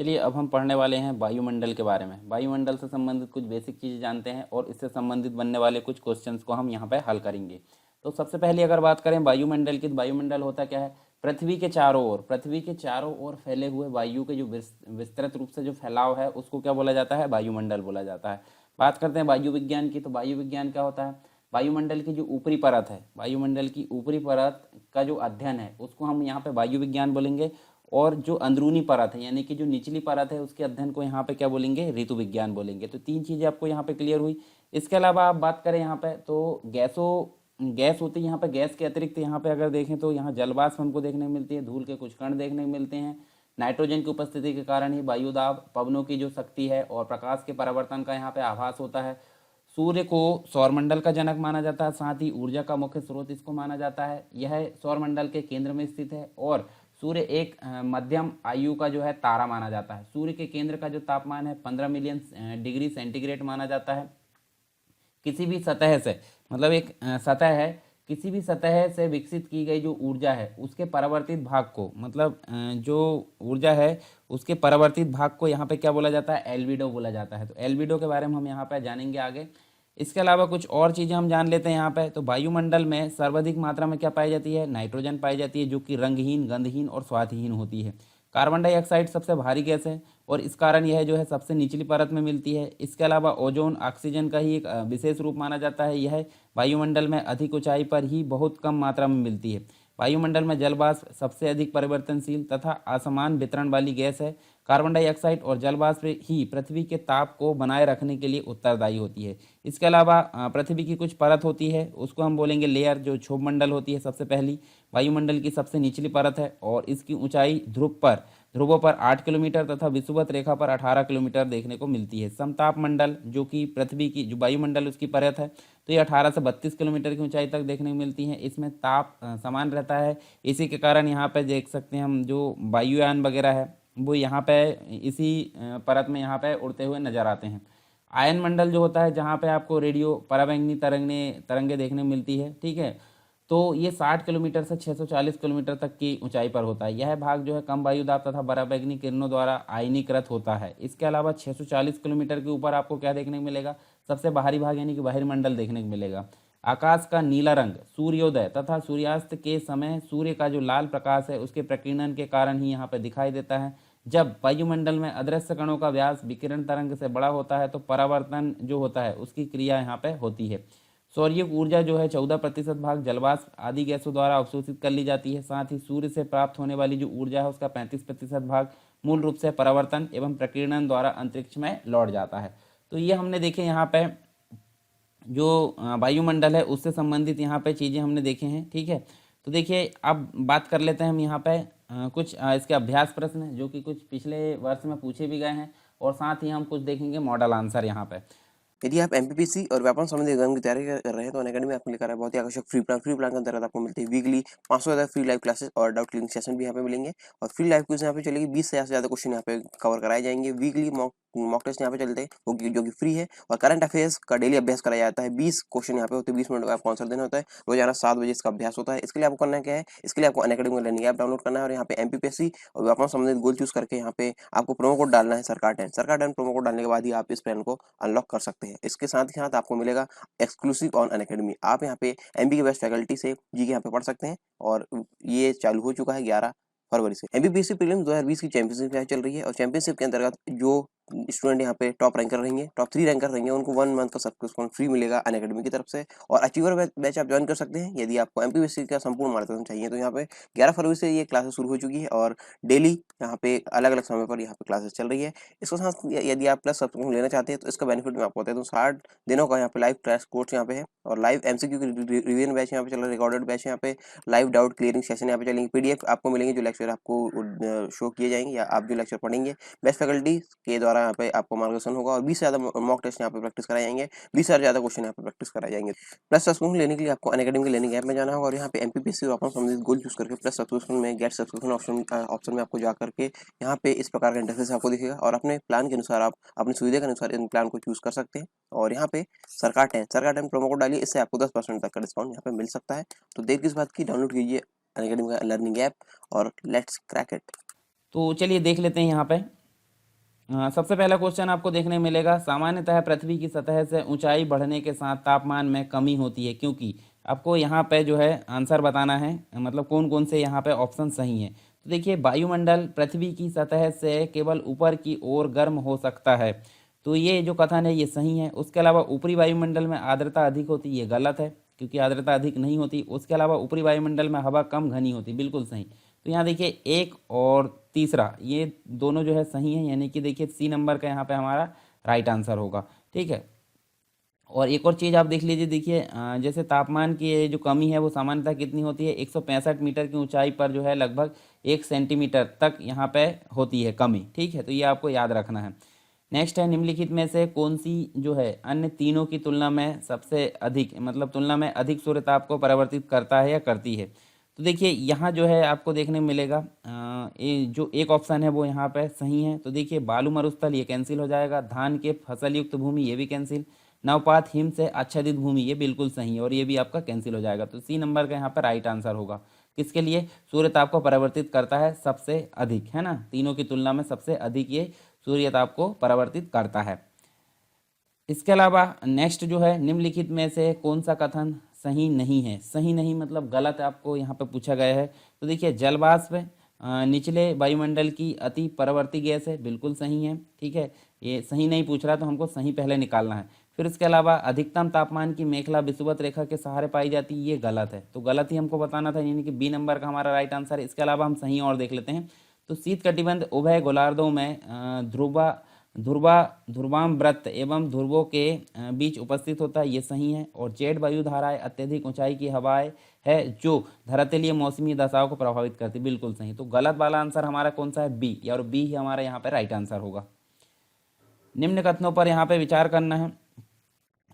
चलिए अब हम पढ़ने वाले हैं वायुमंडल के बारे में। वायुमंडल से संबंधित कुछ बेसिक चीज़ें जानते हैं और इससे संबंधित बनने वाले कुछ क्वेश्चंस को हम यहाँ पे हल करेंगे। तो सबसे पहले अगर बात करें वायुमंडल की, तो वायुमंडल होता क्या है? पृथ्वी के चारों ओर फैले हुए वायु के जो विस्तृत रूप से जो फैलाव है उसको क्या बोला जाता है? वायुमंडल बोला जाता है। बात करते हैं वायु विज्ञान की, तो वायु विज्ञान क्या होता है? वायुमंडल की जो ऊपरी परत है, वायुमंडल की ऊपरी परत का जो अध्ययन है उसको हम यहाँ पे वायु विज्ञान बोलेंगे। और जो अंदरूनी परत है यानी कि जो निचली परत है उसके अध्ययन को यहाँ पे क्या बोलेंगे? ऋतु विज्ञान बोलेंगे। तो तीन चीज़ें आपको यहाँ पे क्लियर हुई। इसके अलावा आप बात करें यहाँ पे, तो गैस होती है यहाँ पे। गैस के अतिरिक्त यहाँ पे अगर देखें तो यहाँ जलवाष्प हमको देखने को मिलती है, धूल के कुछ कण देखने को मिलते हैं। नाइट्रोजन की उपस्थिति के कारण ही वायुदाब, पवनों की जो शक्ति है और प्रकाश के परिवर्तन का यहाँ पे आभास होता है। सूर्य को सौरमंडल का जनक माना जाता है, साथ ही ऊर्जा का मुख्य स्रोत इसको माना जाता है। यह सौरमंडल के केंद्र में स्थित है और सूर्य एक मध्यम आयु का जो है तारा माना जाता है। सूर्य के केंद्र का जो तापमान है 15 मिलियन डिग्री सेंटीग्रेड माना जाता है। किसी भी सतह से, मतलब एक सतह है, किसी भी सतह से विकसित की गई जो ऊर्जा है उसके परावर्तित भाग को, मतलब जो ऊर्जा है उसके परावर्तित भाग को यहाँ पे क्या बोला जाता है? एल्बिडो बोला जाता है। तो एल्बिडो के बारे में हम यहाँ पे जानेंगे आगे। इसके अलावा कुछ और चीज़ें हम जान लेते हैं यहाँ पे। तो वायुमंडल में सर्वाधिक मात्रा में क्या पाई जाती है? नाइट्रोजन पाई जाती है, जो कि रंगहीन, गंधहीन और स्वादहीन होती है। कार्बन डाइऑक्साइड सबसे भारी गैस है और इस कारण यह जो है सबसे निचली परत में मिलती है। इसके अलावा ओजोन ऑक्सीजन का ही एक विशेष रूप माना जाता है। यह वायुमंडल में अधिक ऊंचाई पर ही बहुत कम मात्रा में मिलती है। वायुमंडल में जलवाष्प सबसे अधिक परिवर्तनशील तथा असमान वितरण वाली गैस है। कार्बन डाइऑक्साइड और जलवाष्प ही पृथ्वी के ताप को बनाए रखने के लिए उत्तरदायी होती है। इसके अलावा पृथ्वी की कुछ परत होती है उसको हम बोलेंगे लेयर, जो क्षोभमंडल होती है सबसे पहली, वायुमंडल की सबसे निचली परत है और इसकी ऊंचाई ध्रुवों पर 8 किलोमीटर तथा विषुवत रेखा पर 18 किलोमीटर देखने को मिलती है। समताप मंडल, जो कि पृथ्वी की जो वायुमंडल उसकी परत है, तो ये 18 से 32 किलोमीटर की ऊंचाई तक देखने को मिलती है। इसमें ताप समान रहता है। इसी के कारण यहाँ पे देख सकते हैं हम, जो वायुयान वगैरह है वो यहाँ पे इसी परत में यहाँ पे उड़ते हुए नजर आते हैं। आयन मंडल जो होता है, जहाँ पे आपको रेडियो पराबैंगनी तरंगे देखने को मिलती है, ठीक है, तो ये 60 किलोमीटर से 640 किलोमीटर तक की ऊंचाई पर होता है। यह भाग जो है कम वायुदाब तथा पराबैंगनी किरणों द्वारा आयनीकृत होता है। इसके अलावा 640 किलोमीटर के ऊपर आपको क्या देखने को मिलेगा? सबसे बाहरी भाग यानी कि बहिर्मंडल देखने को मिलेगा। आकाश का नीला रंग सूर्योदय तथा सूर्यास्त के समय सूर्य का जो लाल प्रकाश है उसके प्रकीर्णन के कारण ही यहाँ पर दिखाई देता है। जब वायुमंडल में अदृश्य कणों का व्यास विकिरण तरंग से बड़ा होता है तो परावर्तन जो होता है उसकी क्रिया यहाँ पे होती है। सौर्य ऊर्जा जो है 14% भाग जलवाष्प आदि गैसों द्वारा अवशोषित कर ली जाती है। साथ ही सूर्य से प्राप्त होने वाली जो ऊर्जा है उसका 35% भाग मूल रूप से परावर्तन एवं प्रकीर्णन द्वारा अंतरिक्ष में लौट जाता है। तो ये हमने देखे यहाँ पे जो वायुमंडल है उससे संबंधित यहाँ पे चीज़ें हमने देखे हैं, ठीक है। तो देखिए अब बात कर लेते हैं हम यहाँ पे कुछ इसके अभ्यास प्रश्न जो कि कुछ पिछले वर्ष में पूछे भी गए हैं और साथ ही हम कुछ देखेंगे मॉडल आंसर यहाँ पे। यदि आप एमपीपीसी और व्यापम संबंधी एग्जाम की तैयारी कर रहे हैं तो अनअकैडमी में आपको लेकर आया बहुत ही आकर्षक फ्री प्लान के अंतर्गत आपको मिलती है वीकली 500 ज़्यादा फ्री लाइव क्लासेस और डाउट क्लियरिंग सेशन भी यहाँ पे मिलेंगे और फ्री लाइव क्विज यहाँ पे चलेगी। 20 से ज़्यादा क्वेश्चन यहाँ पे कवर कराए जाएंगे। वीकली मॉक टेस्ट यहाँ पे चलते हैं जो कि फ्री है और करंट अफेयर्स का डेली अभ्यास कराया जाता है। 20 क्वेश्चन यहाँ पे होते हैं, 20 मिनट का आपको आंसर देना होता है। रोजाना 7 बजे इसका अभ्यास होता है। इसके लिए आपको करना क्या है, इसके लिए आपको अनअकैडमी लर्निंग ऐप डाउनलोड करना है और यहाँ पे एमपीपीएससी और व्यापम संबंधित गोल चूज करके यहाँ पे आपको प्रोमो कोड डालना है सरकार 10 प्रोमो कोड डालने के बाद ही आप इस प्लान को अनलॉक कर सकते हैं। इसके साथ ही साथ आपको मिलेगा एक्सक्लूसिव ऑन अनअकैडमी। आप यहाँ पे एमबी के बेस्ट फैकल्टी से जी के यहाँ पे पढ़ सकते हैं और ये चालू हो चुका है 11 फरवरी से। एमबीबीएससी प्रीलिम्स 2020 की चैंपियनशिप यहाँ चल रही है और चैंपियनशिप के अंतर्गत जो स्टूडेंट यहाँ पे टॉप रैंकर रहेंगे, टॉप 3 रैंकर रहेंगे, उनको 1 मंथ का सब्सक्रिप्शन फ्री मिलेगा अनअकैडमी की तरफ से और अचीवर बैच आप ज्वाइन कर सकते हैं। यदि आपको एमपीबीएससी का संपूर्ण मार्गदर्शन चाहिए तो यहाँ पे 11 फरवरी से ये क्लासेस शुरू हो चुकी है और डेली यहाँ पे अलग अलग समय पर यहाँ पे क्लासेस चल रही है। इसके साथ यदि आप प्लस सब्सक्रिप्शन लेना चाहते हैं तो इसका बेनिफिट मैं आपको बता दूँ। 60 दिनों का यहाँ पे लाइव क्रैश कोर्स यहाँ पे है और लाइव एमसीक्यू की रिवीजन बैच यहाँ पे चल रहा है, रिकॉर्डेड बैच यहाँ पे, लाइव डाउट क्लियरिंग सेशन यहाँ पे चलेंगे, पीडीएफ आपको मिलेंगे जो लेक्चर आपको शो किए जाएंगे या आप जो लेक्चर पढ़ेंगे बेस्ट फैकल्टी के द्वारा यहाँ पे आपको मार्गदर्शन होगा और 20 से ज़्यादा मॉक टेस्ट यहाँ पे प्रैक्टिस कराए जाएंगे, 20 से ज़्यादा क्वेश्चन यहाँ पे प्रैक्टिस कराए जाएंगे। प्लस सब्सक्रिप्शन लेने के लिए आपको अनअकैडमी के लर्निंग ऐप में जाना होगा और यहाँ पे एमपीपीएससी और अपना संबंधित गोल चूज करके प्लस सब्सक्रिप्शन में गेट सब्सक्रिप्शन ऑप्शन में आपको जा करके यहाँ पे इस प्रकार का इंटरफेस आपको दिखेगा और अपने प्लान के अनुसार आप अपनी सुविधा के अनुसार इन प्लान को चूज कर सकते हैं। और यहाँ पे सरकार 10 प्रोमो कोड डालिए, इससे आपको 10% तक का डिस्काउंट यहाँ पे मिल सकता है। तो देर किस बात की, डाउनलोड कीजिए अनअकैडमी का लर्निंग ऐप और लेट्स क्रैक इट। तो चलिए देख लेते हैं यहाँ पे सबसे पहला क्वेश्चन आपको देखने को मिलेगा, सामान्यतः पृथ्वी की सतह से ऊंचाई बढ़ने के साथ तापमान में कमी होती है क्योंकि। आपको यहाँ पे जो है आंसर बताना है, मतलब कौन कौन से यहाँ पे ऑप्शन सही हैं। तो देखिए, वायुमंडल पृथ्वी की सतह से केवल ऊपर की ओर गर्म हो सकता है, तो ये जो कथन है ये सही है। उसके अलावा ऊपरी वायुमंडल में आर्द्रता अधिक होती है, ये गलत है क्योंकि आर्द्रता अधिक नहीं होती। उसके अलावा ऊपरी वायुमंडल में हवा कम घनी होती, बिल्कुल सही। तो यहाँ देखिए एक और तीसरा ये दोनों जो है सही है, यानी कि देखिए सी नंबर का यहाँ पे हमारा राइट आंसर होगा। ठीक है, और एक और चीज़ आप देख लीजिए, देखिए जैसे तापमान की ये जो कमी है वो सामान्यतः कितनी होती है, 165 मीटर की ऊंचाई पर जो है लगभग 1 सेंटीमीटर तक यहाँ पे होती है कमी। ठीक है, तो ये आपको याद रखना है। नेक्स्ट है, निम्नलिखित में से कौन सी जो है अन्य तीनों की तुलना में सबसे अधिक, मतलब तुलना में अधिक सूर्य ताप को परावर्तित करता है या करती है। तो देखिए यहाँ जो है आपको देखने को मिलेगा ये जो एक ऑप्शन है वो यहाँ पे सही है। तो देखिए बालू मरुस्थल ये कैंसिल हो जाएगा, धान के फसल युक्त भूमि ये भी कैंसिल, नवपात हिम से आच्छादित भूमि ये बिल्कुल सही है और ये भी आपका कैंसिल हो जाएगा। तो सी नंबर का यहाँ पर राइट आंसर होगा। किसके लिए, सूर्य ताप को परावर्तित करता है सबसे अधिक, है ना, तीनों की तुलना में सबसे अधिक ये सूर्य ताप को परावर्तित करता है। इसके अलावा नेक्स्ट जो है, निम्नलिखित में से कौन सा कथन सही नहीं है। सही नहीं मतलब गलत आपको यहाँ पे पूछा गया है। तो देखिए जलवाष्प निचले वायुमंडल की अति परवर्ती गैस है, बिल्कुल सही है। ठीक है, ये सही नहीं पूछ रहा तो हमको सही पहले निकालना है। फिर इसके अलावा अधिकतम तापमान की मेखला विषुवत रेखा के सहारे पाई जाती है, ये गलत है, तो गलत ही हमको बताना था, यानी कि बी नंबर का हमारा राइट आंसर है। इसके अलावा हम सही और देख लेते हैं। तो शीत कटिबंध उभय गोलार्धों में ध्रुवाम व्रत एवं ध्रुवों के बीच उपस्थित होता है, ये सही है। और जेड वायु धाराएं अत्यधिक ऊंचाई की हवाएं है जो धरातलीय मौसमी दशाओं को प्रभावित करती, बिल्कुल सही। तो गलत वाला आंसर हमारा कौन सा है, बी, और बी ही हमारा यहाँ पे राइट आंसर होगा। निम्न कथनों पर यहाँ पे विचार करना है।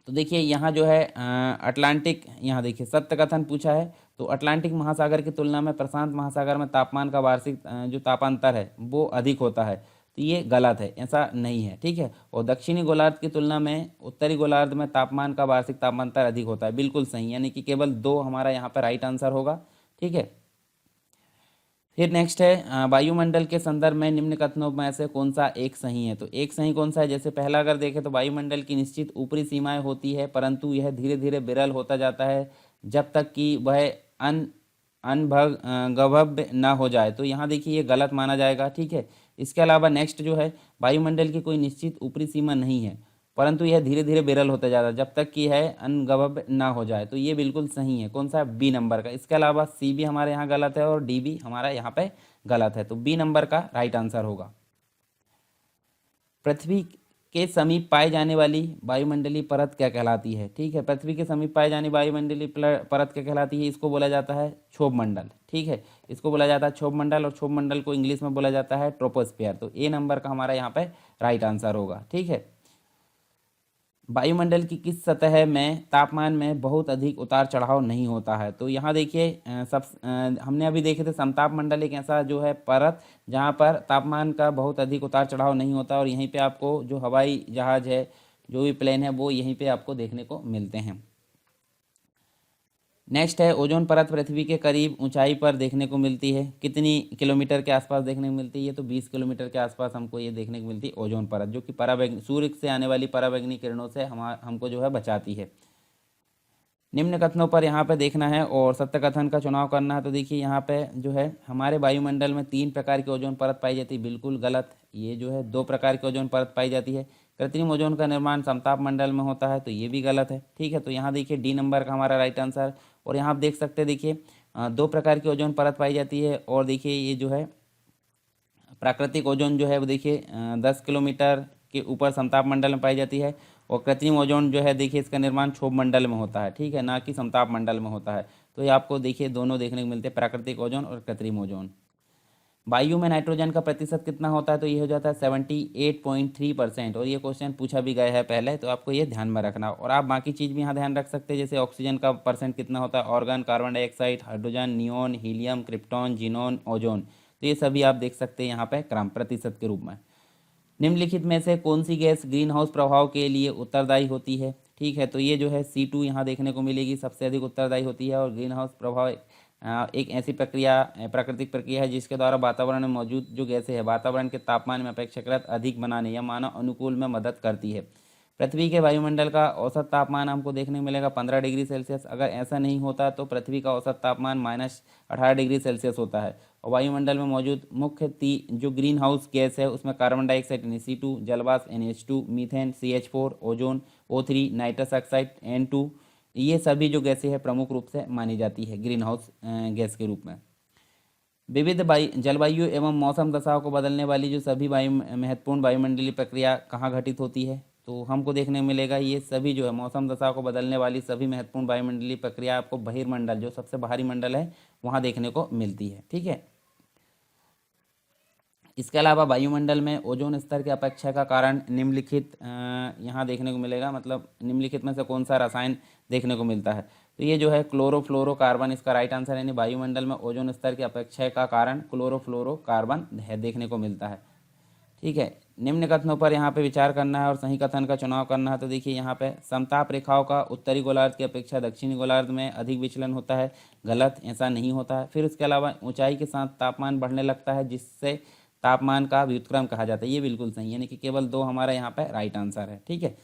तो देखिए यहाँ जो है अटलांटिक, यहाँ देखिए सत्य कथन पूछा है। तो अटलांटिक महासागर की तुलना में प्रशांत महासागर में तापमान का वार्षिक जो तापांतर है वो अधिक होता है, तो ये गलत है, ऐसा नहीं है। ठीक है, और दक्षिणी गोलार्ध की तुलना में उत्तरी गोलार्ध में तापमान का वार्षिक तापांतर अधिक होता है, बिल्कुल सही, यानी कि केवल दो हमारा यहाँ पर राइट आंसर होगा। ठीक है, फिर नेक्स्ट है वायुमंडल के संदर्भ में निम्न कथनों में से कौन सा एक सही है। तो एक सही कौन सा है, जैसे पहला अगर देखें तो वायुमंडल की निश्चित ऊपरी सीमाएं होती है परंतु यह धीरे धीरे विरल होता जाता है जब तक कि वह अन अनभग गभव्य न हो जाए, तो यहाँ देखिए ये गलत माना जाएगा। ठीक है, इसके अलावा नेक्स्ट जो है, वायुमंडल की कोई निश्चित ऊपरी सीमा नहीं है परंतु यह धीरे धीरे विरल होता जाता है जब तक कि है अनगभव्य ना हो जाए, तो ये बिल्कुल सही है। कौन सा, बी नंबर का। इसके अलावा सी भी हमारे यहाँ गलत है और डी भी हमारा यहाँ पे गलत है, तो बी नंबर का राइट आंसर होगा। पृथ्वी के समीप पाई जाने वाली वायुमंडलीय परत क्या कहलाती है। ठीक है, पृथ्वी के समीप पाई जाने वायुमंडलीय परत क्या कहलाती है, इसको बोला जाता है क्षोभ मंडल। ठीक है, इसको बोला जाता है क्षोभ मंडल, और क्षोभ मंडल को इंग्लिश में बोला जाता है ट्रोपोस्फियर। तो ए नंबर का हमारा यहाँ पे राइट आंसर होगा। ठीक है, वायुमंडल की किस सतह में तापमान में बहुत अधिक उतार चढ़ाव नहीं होता है। तो यहाँ देखिए हमने अभी देखे थे समताप मंडल एक ऐसा जो है परत जहाँ पर तापमान का बहुत अधिक उतार चढ़ाव नहीं होता, और यहीं पे आपको जो हवाई जहाज है, जो भी प्लेन है, वो यहीं पे आपको देखने को मिलते हैं। नेक्स्ट है, ओजोन परत पृथ्वी के करीब ऊंचाई पर देखने को मिलती है, कितनी किलोमीटर के आसपास देखने को मिलती है। तो 20 किलोमीटर के आसपास हमको ये देखने को मिलती है ओजोन परत, जो कि सूर्य से आने वाली पराबैंगनी किरणों से हमको जो है बचाती है। निम्न कथनों पर यहाँ पे देखना है और सत्य कथन का चुनाव करना है। तो देखिए यहाँ पे जो है हमारे वायुमंडल में 3 प्रकार की ओजोन परत पाई जाती है, बिल्कुल गलत। ये जो है 2 प्रकार की ओजोन परत पाई जाती है। कृत्रिम ओजोन का निर्माण समताप मंडल में होता है, तो ये भी गलत है। ठीक है, तो यहाँ देखिए डी नंबर का हमारा राइट आंसर। और यहाँ आप देख सकते हैं, देखिए 2 प्रकार की ओजोन परत पाई जाती है, और देखिए ये जो है प्राकृतिक ओजोन जो है वो देखिए 10 किलोमीटर के ऊपर समताप मंडल में पाई जाती है, और कृत्रिम ओजोन जो है देखिए इसका निर्माण क्षोभ मंडल में होता है। ठीक है, ना कि समताप मंडल में होता है। तो ये आपको देखिए दोनों देखने को मिलते हैं, प्राकृतिक ओजोन और कृत्रिम ओजोन। वायु में नाइट्रोजन का प्रतिशत कितना होता है, तो ये हो जाता है 78.3%, और ये क्वेश्चन पूछा भी गया है पहले, तो आपको ये ध्यान में रखना। और आप बाकी चीज़ भी यहाँ ध्यान रख सकते हैं, जैसे ऑक्सीजन का परसेंट कितना होता है, organ, carbon dioxide, hydrogen, neon, helium, krypton, xenon, ozone, तो ये सभी आप देख सकते हैं यहाँ पे क्रम प्रतिशत के रूप में। निम्नलिखित में से कौन सी गैस ग्रीन हाउस प्रभाव के लिए उत्तरदायी होती है। ठीक है, तो ये जो है C2 यहाँ देखने को मिलेगी, सबसे अधिक उत्तरदायी होती है, और ग्रीन हाउस प्रभाव एक ऐसी प्रक्रिया प्राकृतिक प्रक्रिया है जिसके द्वारा वातावरण में मौजूद जो गैसें है वातावरण के तापमान में अपेक्षाकृत अधिक बनाने या मानव अनुकूल में मदद करती है। पृथ्वी के वायुमंडल का औसत तापमान हमको देखने को मिलेगा 15 डिग्री सेल्सियस। अगर ऐसा नहीं होता तो पृथ्वी का औसत तापमान -18 डिग्री सेल्सियस होता है। और वायुमंडल में मौजूद मुख्य जो ग्रीन हाउस गैस है उसमें कार्बन डाइऑक्साइड NC2, जलवाष्प NH2, methane CH4, ozone O3, nitrous oxide N2, ये सभी जो गैसें हैं प्रमुख रूप से मानी जाती है ग्रीन हाउस गैस के रूप में। विविध जलवायु एवं मौसम दशाओं को बदलने वाली जो सभी महत्वपूर्ण वायुमंडलीय प्रक्रिया कहाँ घटित होती है, तो हमको देखने को मिलेगा ये सभी जो है मौसम दशा को बदलने वाली सभी महत्वपूर्ण वायुमंडलीय प्रक्रिया आपको बहिर्मंडल जो सबसे बाहरी मंडल है वहाँ देखने को मिलती है। ठीक है, इसके अलावा वायुमंडल में ओजोन स्तर की अपेक्षा का कारण निम्नलिखित यहाँ देखने को मिलेगा, मतलब निम्नलिखित में से कौन सा रसायन देखने को मिलता है, तो ये जो है क्लोरोफ्लोरोकार्बन इसका राइट आंसर है। यानी वायुमंडल में ओजोन स्तर की अपेक्षा का कारण क्लोरोफ्लोरोकार्बन है देखने को मिलता है। ठीक है, निम्न कथनों पर यहाँ पे विचार करना है और सही कथन का चुनाव करना है। तो देखिए यहाँ पे समताप रेखाओं का उत्तरी गोलार्ध की अपेक्षा दक्षिणी गोलार्ध में अधिक विचलन होता है, गलत, ऐसा नहीं होता है। फिर उसके अलावा ऊंचाई के साथ तापमान बढ़ने लगता है जिससे तापमान का व्युत्क्रम कहा जाता है, ये बिल्कुल सही, यानी कि केवल 2 हमारा यहाँ पे राइट आंसर है। ठीक है,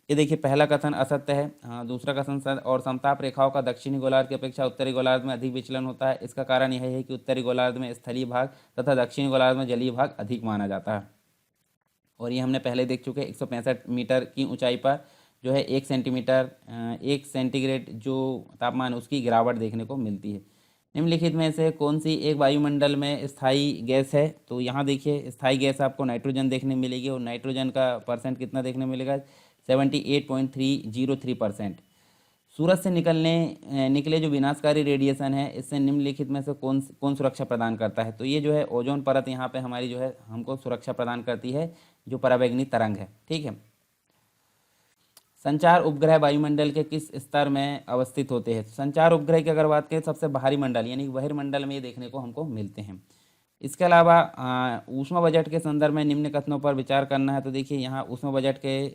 ये देखिए पहला कथन असत्य है। हाँ, दूसरा कथन सत्य। और समताप रेखाओं का दक्षिणी गोलार्ध की अपेक्षा उत्तरी गोलार्ध में अधिक विचलन होता है। इसका कारण यह है कि उत्तरी गोलार्ध में स्थलीय भाग तथा दक्षिणी गोलार्ध में जलीय भाग अधिक माना जाता है। और ये हमने पहले देख चुके हैं। 165 मीटर की ऊंचाई पर जो है 1 सेंटीमीटर 1 सेंटीग्रेड जो तापमान है उसकी गिरावट देखने को मिलती है। निम्नलिखित में से कौन सी एक वायुमंडल में स्थायी गैस है, तो यहाँ देखिए स्थायी गैस आपको नाइट्रोजन देखने मिलेगी और नाइट्रोजन का परसेंट कितना देखने मिलेगा, 78.303%। सूरज से निकले जो विनाशकारी रेडिएशन है इससे निम्नलिखित में से कौन सुरक्षा प्रदान करता है, तो ये जो है ओजोन परत यहाँ पे हमारी जो है हमको सुरक्षा प्रदान करती है, जो पराबैंगनी तरंग है। ठीक है, संचार उपग्रह वायुमंडल के किस स्तर में अवस्थित होते हैं, संचार उपग्रह की अगर बात करें सबसे बाहरी मंडल यानी बहिर्मंडल में ये देखने को हमको मिलते हैं। इसके अलावा ऊष्मा बजट के संदर्भ में निम्न कथनों पर विचार करना है। तो देखिए यहाँ ऊष्मा बजट के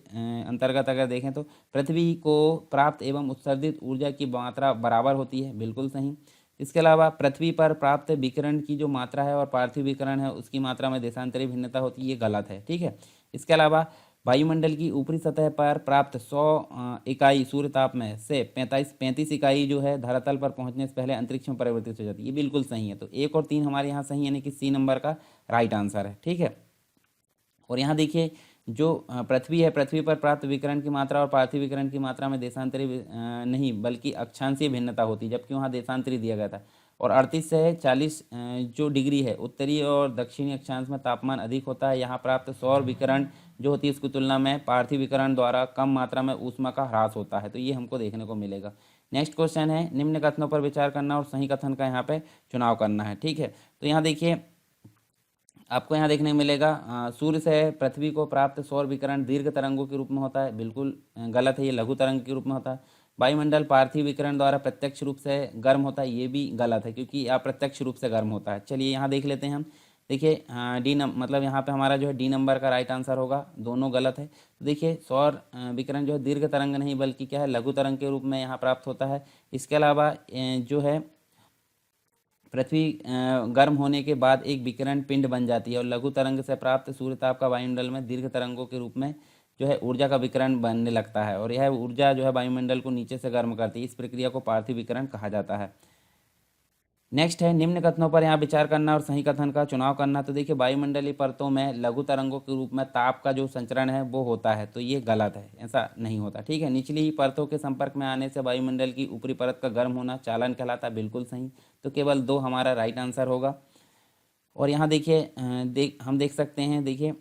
अंतर्गत अगर देखें तो पृथ्वी को प्राप्त एवं उत्सर्जित ऊर्जा की मात्रा बराबर होती है, बिल्कुल सही। इसके अलावा पृथ्वी पर प्राप्त विकिरण की जो मात्रा है और पार्थिव विकिरण है उसकी मात्रा में देशांतरी भिन्नता होती है, ये गलत है। ठीक है, इसके अलावा वायुमंडल की ऊपरी सतह पर प्राप्त 100 इकाई सूर्य ताप में से 35 इकाई जो है धरातल पर पहुंचने से पहले अंतरिक्ष में परिवर्तित हो जाती है, ये बिल्कुल सही है। तो 1 और 3 हमारे यहाँ सही, यानी कि C नंबर का राइट आंसर है। ठीक है, और यहाँ देखिए जो पृथ्वी है, पृथ्वी पर प्राप्त विकिरण की मात्रा और पार्थिव विकिरण की मात्रा में देशांतरी नहीं बल्कि अक्षांशीय भिन्नता होती है, जबकि वहाँ देशांतरी दिया गया था। और 38 से 40 जो डिग्री है उत्तरी और दक्षिणी अक्षांश में तापमान अधिक होता है। यहाँ प्राप्त सौर विकिरण जो होती है उसकी तुलना में पार्थिव विकिरण द्वारा कम मात्रा में ऊष्मा का ह्रास होता है, तो ये हमको देखने को मिलेगा। नेक्स्ट क्वेश्चन है निम्न कथनों पर विचार करना और सही कथन का यहाँ पे चुनाव करना है। ठीक है, तो यहाँ देखिए आपको यहाँ देखने को मिलेगा सूर्य से पृथ्वी को प्राप्त सौर विकिरण दीर्घ तरंगों के रूप में होता है, बिल्कुल गलत है, ये लघु तरंग के रूप में होता है। वायुमंडल पार्थिव विकिरण द्वारा प्रत्यक्ष रूप से गर्म होता है, ये भी गलत है क्योंकि अप्रत्यक्ष रूप से गर्म होता है। चलिए यहाँ देख लेते हैं हम। देखिए मतलब यहाँ पे हमारा जो है D नंबर का राइट आंसर होगा, दोनों गलत है। तो देखिए सौर विकिरण जो है दीर्घ तरंग नहीं बल्कि क्या है लघु तरंग के रूप में यहाँ प्राप्त होता है। इसके अलावा जो है पृथ्वी गर्म होने के बाद एक विकिरण पिंड बन जाती है और लघु तरंग से प्राप्त सूर्यताप का वायुमंडल में दीर्घ तरंगों के रूप में जो है ऊर्जा का विकिरण बनने लगता है और यह ऊर्जा जो है वायुमंडल को नीचे से गर्म करती है। इस प्रक्रिया को पार्थिव विकिरण कहा जाता है। नेक्स्ट है निम्न कथनों पर यहाँ विचार करना और सही कथन का चुनाव करना। तो देखिए वायुमंडलीय परतों में लघु तरंगों के रूप में ताप का जो संचरण है वो होता है, तो ये गलत है, ऐसा नहीं होता। ठीक है, निचली परतों के संपर्क में आने से वायुमंडल की ऊपरी परत का गर्म होना चालन कहलाता है, बिल्कुल सही। तो केवल 2 हमारा राइट आंसर होगा। और यहाँ देखिए हम देख सकते हैं, देखिए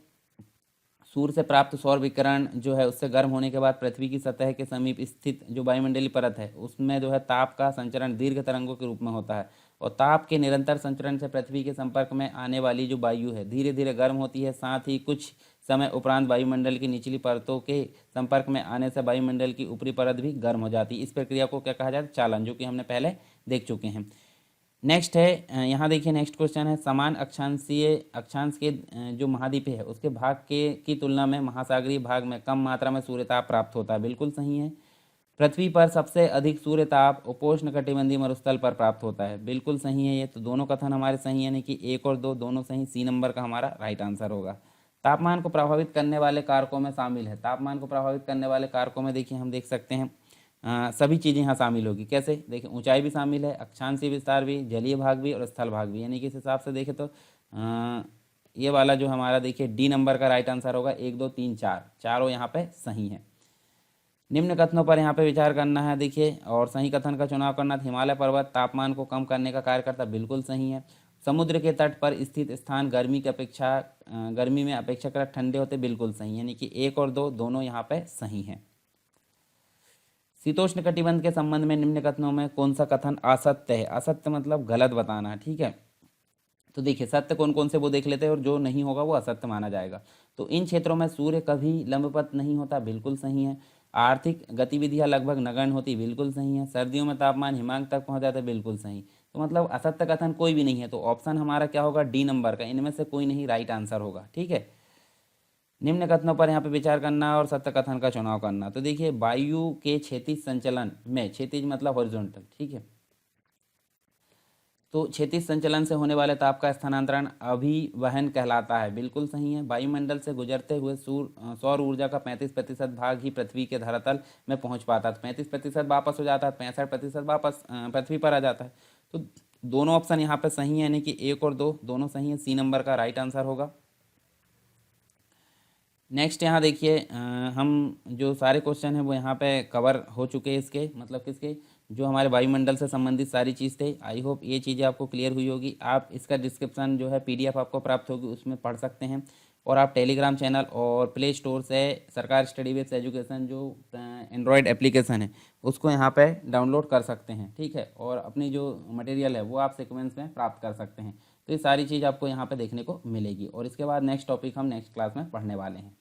सूर्य से प्राप्त सौर विकिरण जो है उससे गर्म होने के बाद पृथ्वी की सतह के समीप स्थित जो वायुमंडलीय परत है उसमें जो है ताप का संचरण दीर्घ तरंगों के रूप में होता है और ताप के निरंतर संचरण से पृथ्वी के संपर्क में आने वाली जो वायु है धीरे धीरे गर्म होती है। साथ ही कुछ समय उपरांत वायुमंडल की निचली परतों के संपर्क में आने से वायुमंडल की ऊपरी परत भी गर्म हो जाती है। इस प्रक्रिया को क्या कहा जाता है, चालन, जो कि हमने पहले देख चुके हैं। नेक्स्ट है यहाँ देखिए नेक्स्ट क्वेश्चन है समान अक्षांश के जो महाद्वीप है उसके भाग की तुलना में महासागरीय भाग में कम मात्रा में सूर्यताप प्राप्त होता है, बिल्कुल सही है। पृथ्वी पर सबसे अधिक सूर्य ताप उपोष्ण कटिबंधीय मरुस्थल पर प्राप्त होता है। बिल्कुल सही है ये, तो दोनों कथन हमारे सही है, यानी कि 1 और 2 दोनों सही। सी नंबर का हमारा राइट आंसर होगा। तापमान को प्रभावित करने वाले कारकों में शामिल है। तापमान को प्रभावित करने वाले कारकों में देखिए हम देख सकते हैं सभी चीज़ें यहाँ शामिल होगी। कैसे देखिए, ऊंचाई भी शामिल है, अक्षांशीय विस्तार भी, जलीय भाग भी और स्थल भाग भी, यानी कि इस हिसाब से देखें तो ये वाला जो हमारा देखिए डी नंबर का राइट आंसर होगा। 1 2 3 4 चारों यहाँ पे सही है। निम्न कथनों पर यहाँ पे विचार करना है देखिए, और सही कथन का चुनाव करना था। हिमालय पर्वत तापमान को कम करने का कार्य करता, बिल्कुल सही है। समुद्र के तट पर स्थित स्थान गर्मी में अपेक्षाकृत ठंडे होते, बिल्कुल सही, यानी कि 1 और 2 दोनों यहाँ पे सही हैं। शीतोष्ण कटिबंध के संबंध में निम्न कथनों में कौन सा कथन असत्य है? असत्य मतलब गलत बताना है, ठीक है। तो देखिए सत्य कौन कौन से वो देख लेते हैं, और जो नहीं होगा वो असत्य माना जाएगा। तो इन क्षेत्रों में सूर्य कभी लंबवत नहीं होता, बिल्कुल सही है। आर्थिक गतिविधियां लगभग नगण्य होती, बिल्कुल सही है। सर्दियों में तापमान हिमांक तक पहुंच जाता है, बिल्कुल सही। तो मतलब असत्य कथन कोई भी नहीं है, तो ऑप्शन हमारा क्या होगा? डी नंबर का, इनमें से कोई नहीं राइट आंसर होगा, ठीक है। निम्न कथनों पर यहाँ पे विचार करना और सत्य कथन का चुनाव करना। तो देखिए वायु के क्षैतिज संचलन में, क्षैतिज मतलब हॉरिजॉन्टल, ठीक है, तो क्षैतिज संचलन से होने वाले ताप का स्थानांतरण अभिवहन कहलाता है, बिल्कुल सही है। वायुमंडल से गुजरते हुए सौर ऊर्जा का 35% भाग ही पृथ्वी के धरातल में पहुंच पाता है। 35% वापस हो जाता है, 65% वापस पृथ्वी पर आ जाता है। तो दोनों ऑप्शन यहाँ पे सही है, यानी कि 1 और 2 दोनों सही है। सी नंबर का राइट आंसर होगा। नेक्स्ट यहाँ देखिए हम जो सारे क्वेश्चन हैं वो यहाँ पे कवर हो चुके हैं इसके, मतलब किसके, जो हमारे वायुमंडल से संबंधित सारी चीज़ थे। आई होप ये चीज़ें आपको क्लियर हुई होगी। आप इसका डिस्क्रिप्शन जो है पीडीएफ आपको प्राप्त होगी, उसमें पढ़ सकते हैं। और आप टेलीग्राम चैनल और प्ले स्टोर से सरकार स्टडी बेस्ड एजुकेशन जो एंड्रॉयड एप्लीकेशन है उसको यहाँ पे डाउनलोड कर सकते हैं, ठीक है। और अपनी जो मटेरियल है वो आप सीक्वेंस में प्राप्त कर सकते हैं। तो ये सारी चीज़ आपको यहाँ पे देखने को मिलेगी, और इसके बाद नेक्स्ट टॉपिक हम नेक्स्ट क्लास में पढ़ने वाले हैं।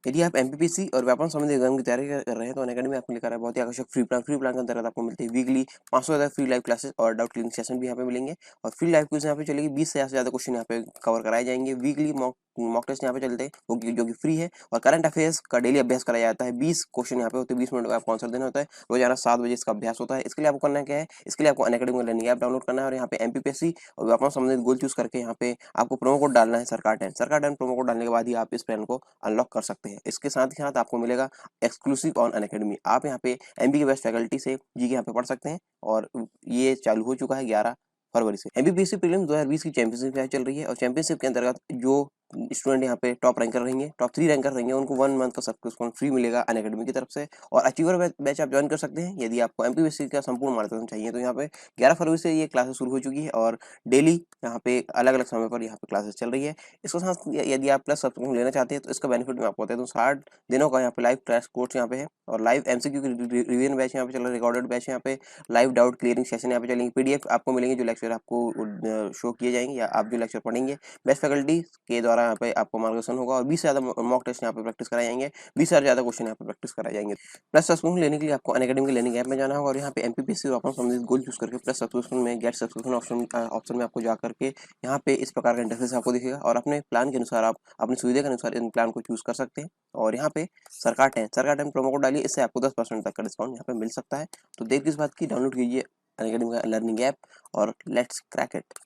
यदि आप एमपीपीसी और व्यापम संबंधी एग्जाम की तैयारी कर रहे हैं तो अनअकैडमी में आपको लेकर आया बहुत ही आकर्षक फ्री प्लान के अंतर्गत आपको मिलती है वीकली 500 ज़्यादा फ्री लाइव क्लासेस और डाउट क्लियरिंग सेशन भी यहाँ पे मिलेंगे। और फ्री लाइव क्विज यहाँ पे चलेगी, 20 से ज़्यादा क्वेश्चन यहाँ पे कवर कराए जाएंगे। वीकली मॉक टेस्ट यहाँ पे चलते हैं जो कि फ्री है, और करंट अफेयर्स का डेली अभ्यास कराया जाता है। 20 क्वेश्चन यहाँ पे होते हैं, 20 मिनट का आपको आंसर देना होता है। रोजाना 7 बजे इसका अभ्यास होता है। इसके लिए आपको करना क्या है, इसके लिए आपको अनअकैडमी का लर्निंग ऐप डाउनलोड करना है, और यहाँ पे एमपीपीएससी और व्यापम संबंधित गोल चूज करके यहाँ पे आपको प्रोमो कोड डालना है सरकार 10 प्रोमो कोड डालने के बाद ही आप इस प्लान को अनलॉक कर सकते हैं। इसके साथ ही साथ आपको मिलेगा एक्सक्लूसिव ऑन अनअकैडमी। आप यहाँ पे एमबी के बेस्ट फैकल्टी से जी के यहाँ पे पढ़ सकते हैं, और ये चालू हो चुका है 11 फरवरी से। एमबीबीएससी प्रीलिम्स 2020 की चैंपियनशिप यहाँ चल रही है, और चैंपियनशिप के अंतर्गत जो स्टूडेंट यहाँ पे टॉप रैंकर रहेंगे, टॉप 3 रैंकर रहेंगे, उनको 1 मंथ का सब्सक्रिप्शन फ्री मिलेगा अनअकैडमी की तरफ से। और अचीवर बैच आप ज्वाइन कर सकते हैं यदि आपको एमपीबीएससी का संपूर्ण मार्गदर्शन चाहिए। तो यहाँ पे 11 फरवरी से ये क्लासेस शुरू हो चुकी है, और डेली यहाँ पे अलग अलग समय पर यहाँ पे क्लासेस चल रही है। इसके साथ यदि आप प्लस सब्सक्रिप्शन लेना चाहते हैं तो इसका बेनिफिट मैं आपको बता दूँ। 60 दिनों का यहाँ पे लाइव क्रैश कोर्स यहाँ पे है, और लाइव एमसीक्यू की रिवीजन बैच यहाँ पे चल रहा है, रिकॉर्डेड बैच यहाँ पे, लाइव डाउट क्लियरिंग सेशन यहाँ पे चलेंगे, पीडीएफ आपको मिलेंगे जो लेक्चर आपको शो किए जाएंगे या आप जो लेक्चर पढ़ेंगे बेस्ट फैकल्टी के द्वारा यहाँ पे आपको मार्गदर्शन होगा। और 20 से ज़्यादा मॉक टेस्ट यहाँ पे प्रैक्टिस कराए जाएंगे, 20 से ज़्यादा क्वेश्चन यहाँ पे प्रैक्टिस कराए जाएंगे। प्लस सब्सक्रिप्शन लेने के लिए आपको अनअकैडमी के लर्निंग ऐप में जाना होगा, और यहाँ पे एमपीपीएससी और अपना संबंधित गोल चूज करके प्लस सब्सक्रिप्शन में गेट सब्सक्रिप्शन ऑप्शन में आपको जा करके यहाँ पे इस प्रकार का इंटरफेस आपको दिखेगा, और अपने प्लान के अनुसार आप अपनी सुविधा के अनुसार इन प्लान को चूज कर सकते हैं। और यहाँ पे सरकार 10 प्रोमो कोड डालिए, इससे आपको 10% तक का डिस्काउंट यहाँ पे मिल सकता है। तो देर किस बात की, डाउनलोड कीजिए अनअकैडमी का लर्निंग ऐप और लेट्स क्रैक इट।